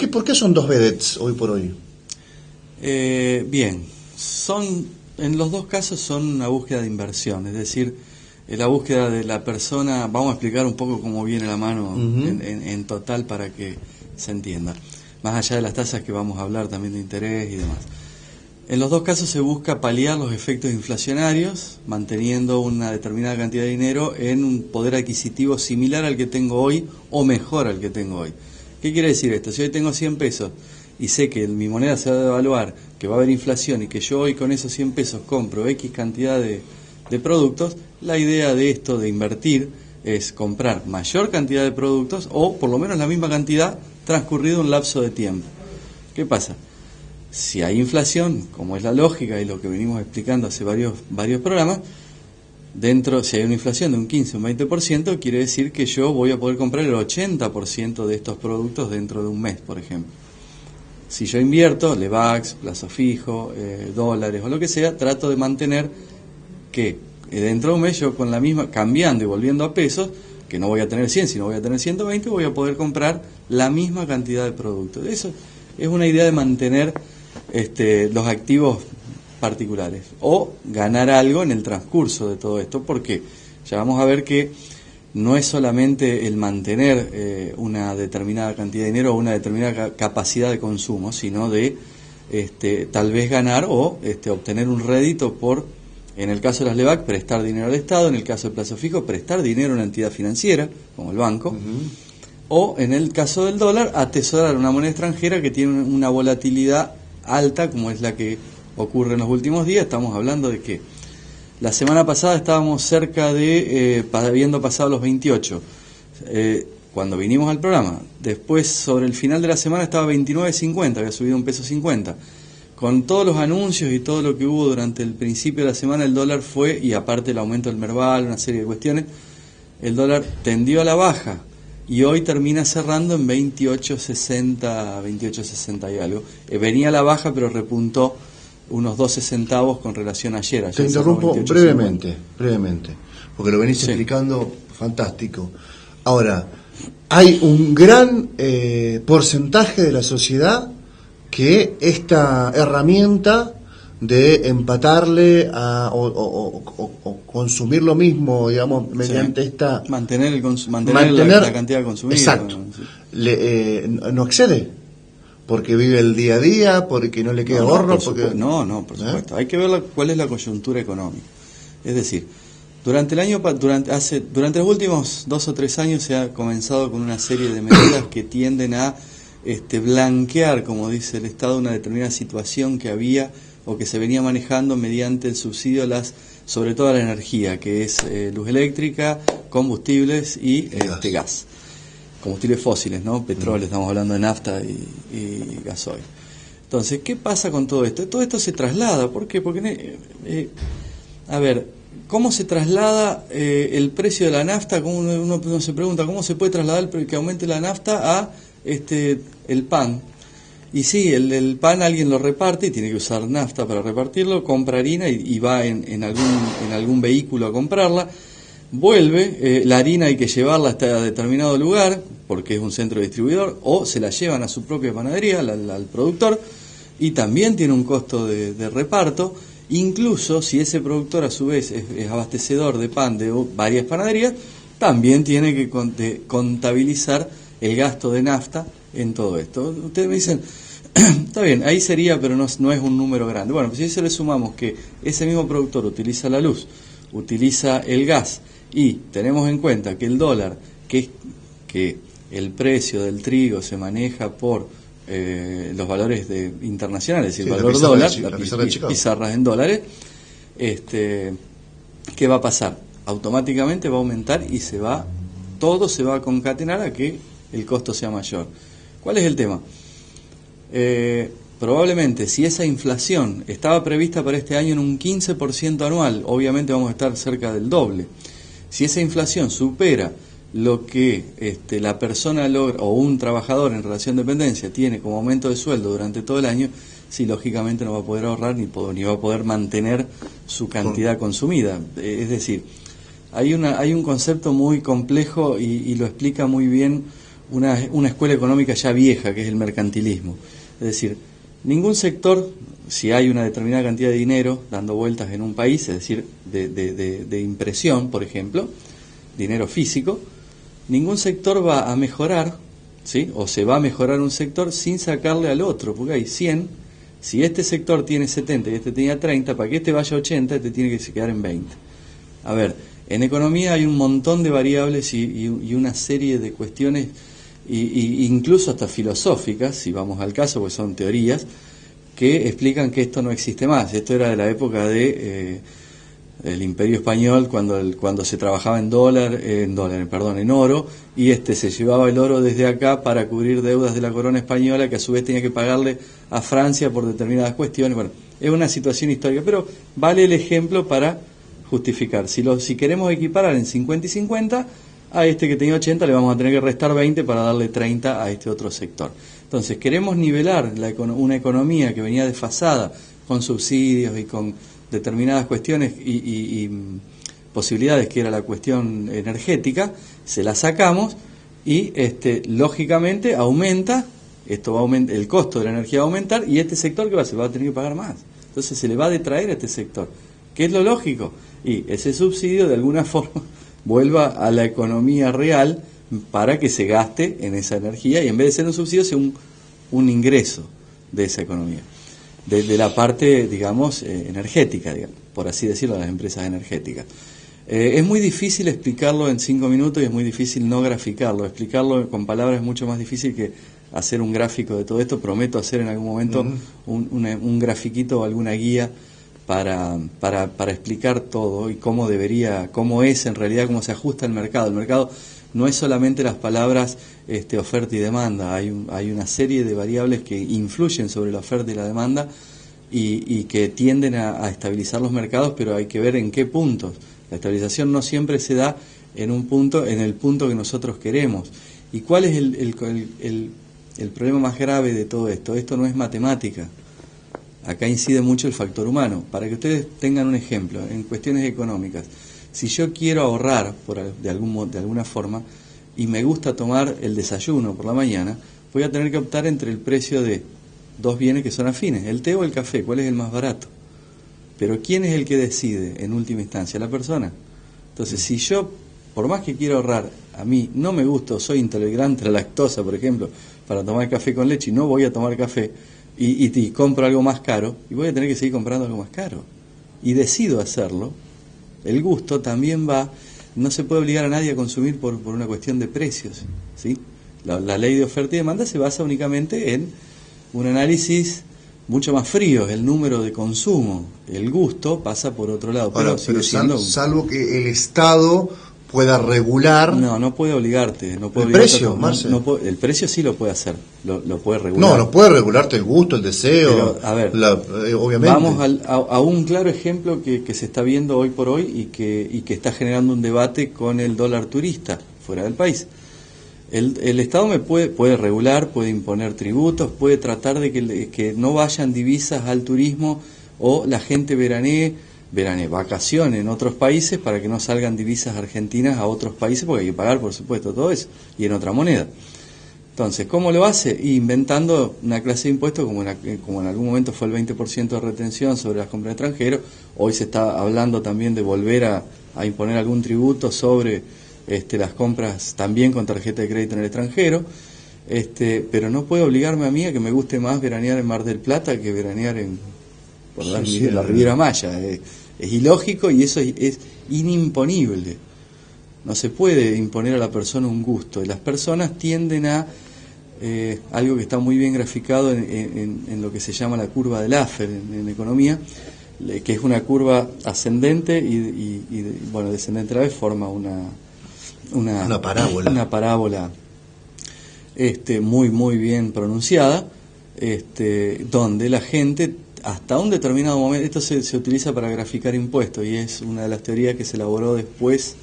por qué son dos vedettes hoy por hoy? Bien, en los dos casos son una búsqueda de inversión, es decir, la búsqueda de la persona. Vamos a explicar un poco cómo viene la mano en total para que se entienda, más allá de las tasas que vamos a hablar también de interés y demás. En los dos casos se busca paliar los efectos inflacionarios, manteniendo una determinada cantidad de dinero en un poder adquisitivo similar al que tengo hoy o mejor al que tengo hoy. ¿Qué quiere decir esto? Si hoy tengo 100 pesos y sé que mi moneda se va a devaluar, que va a haber inflación y que yo hoy con esos 100 pesos compro X cantidad de productos, la idea de esto de invertir es comprar mayor cantidad de productos o por lo menos la misma cantidad transcurrido un lapso de tiempo. ¿Qué pasa? Si hay inflación, como es la lógica y lo que venimos explicando hace varios programas, si hay una inflación de un 15 o un 20%, quiere decir que yo voy a poder comprar el 80% de estos productos dentro de un mes, por ejemplo. Si yo invierto, Levax, plazo fijo, dólares o lo que sea, trato de mantener que dentro de un mes yo con la misma, cambiando y volviendo a pesos, que no voy a tener 100, sino voy a tener 120, voy a poder comprar la misma cantidad de productos. Eso es una idea de mantener los activos particulares o ganar algo en el transcurso de todo esto, porque ya vamos a ver que no es solamente el mantener una determinada cantidad de dinero o una determinada capacidad de consumo, sino de tal vez ganar o obtener un rédito por, en el caso de las LEVAC, prestar dinero al Estado, en el caso del plazo fijo, prestar dinero a una entidad financiera, como el banco, o en el caso del dólar, atesorar una moneda extranjera que tiene una volatilidad alta, como es la que ocurre en los últimos días. Estamos hablando de que la semana pasada estábamos cerca de, habiendo pasado los 28, cuando vinimos al programa. Después, sobre el final de la semana, estaba 29.50, había subido $1.50. Con todos los anuncios y todo lo que hubo durante el principio de la semana, el dólar fue, y aparte el aumento del Merval, una serie de cuestiones, el dólar tendió a la baja y hoy termina cerrando en 28.60 y algo. Venía a la baja, pero repuntó unos 12 centavos con relación a ayer. Te interrumpo brevemente, porque lo venís explicando fantástico. Ahora, hay un gran porcentaje de la sociedad que esta herramienta de empatarle o consumir lo mismo, digamos, mediante esta... Mantener la cantidad consumida. Exacto. No excede, porque vive el día a día, porque no le queda ahorro. Por supuesto. Hay que ver cuál es la coyuntura económica. Es decir, durante los últimos 2 o 3 años se ha comenzado con una serie de medidas que tienden a blanquear, como dice el Estado, una determinada situación que había o que se venía manejando mediante el subsidio sobre todo a la energía, que es luz eléctrica, combustibles y gas. Combustibles fósiles, ¿no? Petróleo, estamos hablando de nafta y gasoil. Entonces, ¿qué pasa con todo esto? Todo esto se traslada. ¿Por qué? Porque, ¿cómo se traslada el precio de la nafta? Uno se pregunta, ¿cómo se puede trasladar que aumente la nafta a el pan? Y sí, el pan alguien lo reparte y tiene que usar nafta para repartirlo, compra harina y va en algún vehículo a comprarla, vuelve, la harina hay que llevarla hasta determinado lugar porque es un centro distribuidor, o se la llevan a su propia panadería, al productor, y también tiene un costo de reparto. Incluso si ese productor a su vez es abastecedor de pan de varias panaderías, también tiene que contabilizar el gasto de nafta en todo esto. Ustedes me dicen, está bien, ahí sería, pero no es un número grande. Bueno, pues si eso le sumamos que ese mismo productor utiliza la luz, utiliza el gas, y tenemos en cuenta que el dólar, que el precio del trigo se maneja por los valores internacionales, es decir, el valor dólar, las pizarras en dólares, ¿qué va a pasar? Automáticamente va a aumentar y todo se va a concatenar a que el costo sea mayor. ¿Cuál es el tema? Probablemente si esa inflación estaba prevista para este año en un 15% anual, obviamente vamos a estar cerca del doble. Si esa inflación supera lo que la persona logra, o un trabajador en relación de dependencia tiene como aumento de sueldo durante todo el año, sí, lógicamente no va a poder ahorrar ni va a poder mantener su cantidad consumida. Es decir, hay un concepto muy complejo y lo explica muy bien una escuela económica ya vieja, que es el mercantilismo. Es decir, ningún sector, si hay una determinada cantidad de dinero dando vueltas en un país, es decir, de impresión, por ejemplo, dinero físico, ningún sector va a mejorar, ¿sí? O se va a mejorar un sector sin sacarle al otro, porque hay 100, si este sector tiene 70 y este tenía 30, para que este vaya a 80, este tiene que quedar en 20. A ver, en economía hay un montón de variables y una serie de cuestiones, incluso hasta filosóficas, si vamos al caso, porque son teorías, que explican que esto no existe más. Esto era de la época de el Imperio Español, cuando se trabajaba en oro, y se llevaba el oro desde acá para cubrir deudas de la corona española, que a su vez tenía que pagarle a Francia por determinadas cuestiones. Bueno, es una situación histórica, pero vale el ejemplo para justificar. Si queremos equiparar en 50 y 50, a este que tenía 80 le vamos a tener que restar 20 para darle 30 a este otro sector. Entonces, queremos nivelar una economía que venía desfasada con subsidios y con determinadas cuestiones y posibilidades, que era la cuestión energética, se la sacamos y lógicamente aumenta, el costo de la energía va a aumentar, y este sector que se va a tener que pagar más. Entonces se le va a detraer a este sector. ¿Qué es lo lógico? Y ese subsidio de alguna forma vuelva a la economía real para que se gaste en esa energía, y en vez de ser un subsidio sea un ingreso de esa economía, de la parte, digamos, energética, digamos, por así decirlo, de las empresas energéticas. Es muy difícil explicarlo en 5 minutos y es muy difícil no graficarlo. Explicarlo con palabras es mucho más difícil que hacer un gráfico de todo esto. Prometo hacer en algún momento un grafiquito o alguna guía para explicar todo y cómo es en realidad, cómo se ajusta el mercado. El mercado no es solamente las palabras oferta y demanda, hay una serie de variables que influyen sobre la oferta y la demanda y que tienden a estabilizar los mercados, pero hay que ver en qué puntos. La estabilización no siempre se da en el punto que nosotros queremos. ¿Y cuál es el problema más grave de todo esto? Esto no es matemática. Acá incide mucho el factor humano. Para que ustedes tengan un ejemplo, en cuestiones económicas, si yo quiero ahorrar de alguna forma y me gusta tomar el desayuno por la mañana, voy a tener que optar entre el precio de dos bienes que son afines, el té o el café. ¿Cuál es el más barato? Pero ¿quién es el que decide en última instancia? La persona. Entonces, si yo, por más que quiera ahorrar, a mí no me gusta, soy intolerante a la lactosa, por ejemplo, para tomar café con leche, y no voy a tomar café, y compro algo más caro, y voy a tener que seguir comprando algo más caro. Y decido hacerlo, el gusto también no se puede obligar a nadie a consumir por una cuestión de precios, ¿sí? La ley de oferta y demanda se basa únicamente en un análisis mucho más frío, el número de consumo. El gusto pasa por otro lado. Pero salvo que el Estado pueda regular. No puede obligarte. No puede ¿El precio, Marce? El precio sí lo puede hacer, lo puede regular. No puede regularte el gusto, el deseo. Pero, a ver, obviamente. Vamos a un claro ejemplo que se está viendo hoy por hoy y que está generando un debate con el dólar turista fuera del país. El Estado puede regular, puede imponer tributos, puede tratar de que no vayan divisas al turismo, o la gente veranee, vacaciones en otros países, para que no salgan divisas argentinas a otros países, porque hay que pagar, por supuesto, todo eso, y en otra moneda. Entonces, ¿cómo lo hace? Inventando una clase de impuestos como en algún momento fue el 20% de retención sobre las compras de extranjeros. Hoy se está hablando también de volver a imponer algún tributo sobre las compras también con tarjeta de crédito en el extranjero, pero no puede obligarme a mí a que me guste más veranear en Mar del Plata que veranear en la Riviera Maya. Es ilógico, y eso es inimponible. No se puede imponer a la persona un gusto, y las personas tienden a algo que está muy bien graficado en lo que se llama la curva de Laffer en economía, que es una curva ascendente y descendente a la vez, forma una parábola muy bien pronunciada, donde la gente hasta un determinado momento, esto se utiliza para graficar impuestos, y es una de las teorías que se elaboró después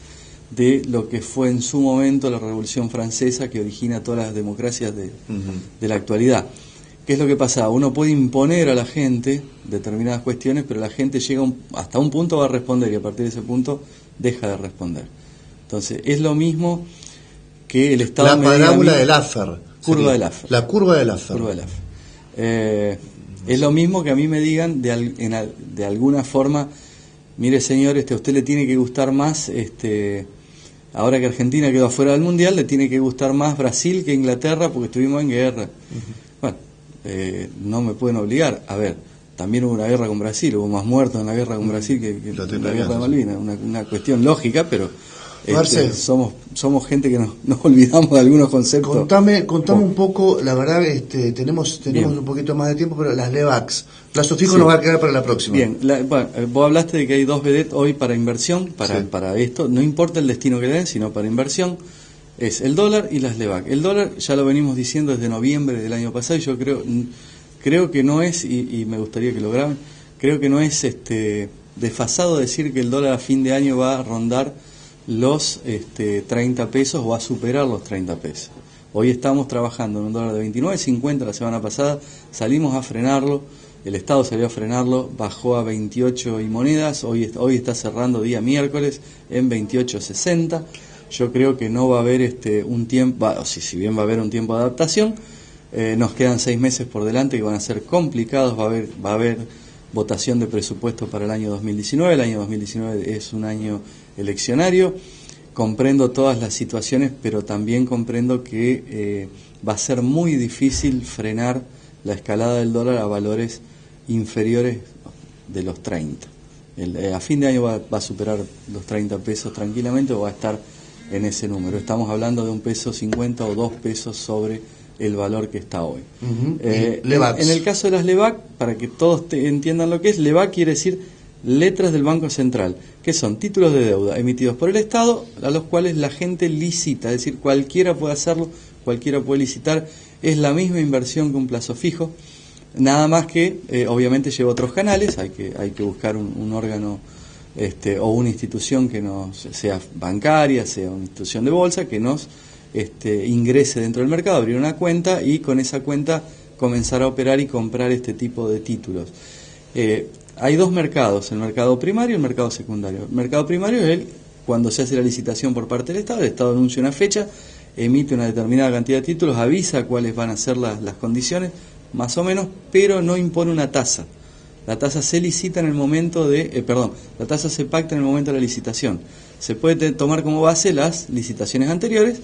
de lo que fue en su momento la Revolución Francesa, que origina todas las democracias de la actualidad. ¿Qué es lo que pasa? Uno puede imponer a la gente determinadas cuestiones, pero la gente llega hasta un punto, va a responder, y a partir de ese punto deja de responder. Entonces, es lo mismo que el Estado La me diga parábola a mí, de Laffer. curva de Laffer. La curva de Laffer. Curva de Laffer. Es lo mismo que a mí me digan de alguna forma, mire señor, a usted le tiene que gustar más, ahora que Argentina quedó afuera del Mundial, le tiene que gustar más Brasil que Inglaterra porque estuvimos en guerra. Bueno, no me pueden obligar. A ver, también hubo una guerra con Brasil, hubo más muertos en la guerra con Brasil que en la guerra de Malvinas, una cuestión lógica, pero somos gente que nos olvidamos de algunos conceptos. Contame un poco, la verdad, tenemos un poquito más de tiempo, pero las LEVACs, plazo fijo, nos va a quedar para la próxima. Bien, vos hablaste de que hay dos vedettes hoy para inversión, para esto, no importa el destino que le den, sino para inversión, es el dólar y las LEVAC. El dólar ya lo venimos diciendo desde noviembre del año pasado, y yo creo que no es, y me gustaría que lo graben, creo que no es desfasado decir que el dólar a fin de año va a rondar los 30 pesos o va a superar los 30 pesos. Hoy estamos trabajando en un dólar de 29.50, la semana pasada salimos a frenarlo, el Estado salió a frenarlo, bajó a 28 y monedas, hoy está cerrando día miércoles en 28.60. Yo creo que no va a haber un tiempo, si bien va a haber un tiempo de adaptación, nos quedan 6 meses por delante que van a ser complicados, va a haber votación de presupuesto para el año 2019, el año 2019 es un año eleccionario, comprendo todas las situaciones, pero también comprendo que va a ser muy difícil frenar la escalada del dólar a valores inferiores de los 30. A fin de año va a superar los 30 pesos tranquilamente o va a estar en ese número. Estamos hablando de $1.50 o 2 pesos sobre el valor que está hoy. En el caso de las LEVAC, para que todos entiendan lo que es, LEVAC quiere decir letras del Banco Central, que son títulos de deuda emitidos por el Estado, a los cuales la gente licita, es decir, cualquiera puede hacerlo, cualquiera puede licitar, es la misma inversión que un plazo fijo, nada más que obviamente lleva otros canales, hay que buscar un órgano o una institución que nos sea bancaria, sea una institución de bolsa, que nos ingrese dentro del mercado, abrir una cuenta y con esa cuenta comenzar a operar y comprar este tipo de títulos. Hay dos mercados, el mercado primario y el mercado secundario. El mercado primario es cuando se hace la licitación por parte del Estado anuncia una fecha, emite una determinada cantidad de títulos, avisa cuáles van a ser las condiciones, más o menos, pero no impone una tasa. La tasa se licita en el momento la tasa se pacta en el momento de la licitación. Se puede tomar como base las licitaciones anteriores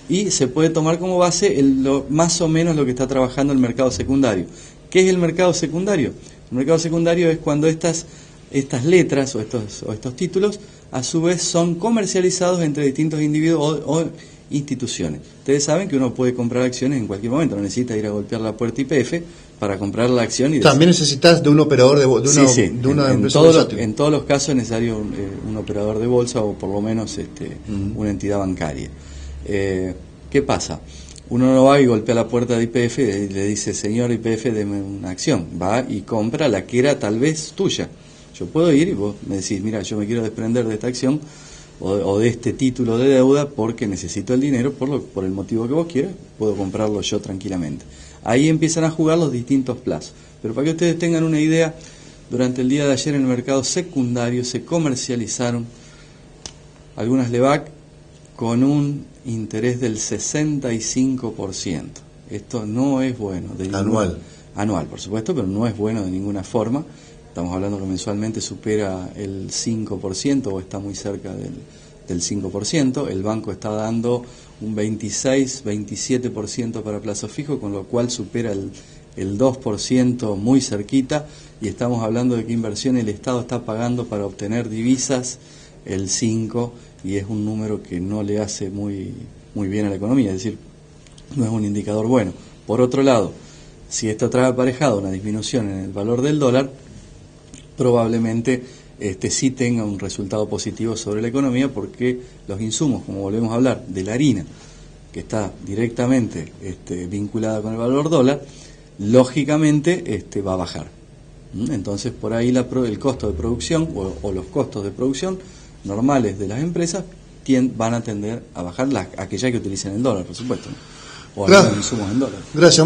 y se puede tomar como base más o menos lo que está trabajando el mercado secundario. ¿Qué es el mercado secundario? El mercado secundario es cuando estas letras o estos títulos a su vez son comercializados entre distintos individuos o instituciones. Ustedes saben que uno puede comprar acciones en cualquier momento, no necesita ir a golpear la puerta YPF para comprar la acción. Y también necesitas de un operador de bolsa. En todos los casos es necesario un operador de bolsa o por lo menos una entidad bancaria. ¿Qué pasa? Uno no va y golpea la puerta de YPF y le dice, señor YPF, deme una acción. Va y compra la que era tal vez tuya. Yo puedo ir y vos me decís, mira, yo me quiero desprender de esta acción o de este título de deuda porque necesito el dinero por el motivo que vos quieras, puedo comprarlo yo tranquilamente. Ahí empiezan a jugar los distintos plazos. Pero para que ustedes tengan una idea, durante el día de ayer en el mercado secundario se comercializaron algunas LEVAC con un interés del 65%. Esto no es bueno. Anual, por supuesto, pero no es bueno de ninguna forma. Estamos hablando que mensualmente supera el 5% o está muy cerca del 5%. El banco está dando un 26-27% para plazo fijo, con lo cual supera el 2% muy cerquita. Y estamos hablando de que inversión el Estado está pagando para obtener divisas el 5%, y es un número que no le hace muy bien a la economía, es decir, no es un indicador bueno. Por otro lado, si esto trae aparejado una disminución en el valor del dólar, probablemente sí tenga un resultado positivo sobre la economía, porque los insumos, como volvemos a hablar, de la harina, que está directamente vinculada con el valor dólar, lógicamente va a bajar. Entonces, por ahí el costo de producción o los costos de producción normales de las empresas van a tender a bajar, aquellas que utilicen el dólar, por supuesto, ¿no? O algunos insumos en dólar. Gracias.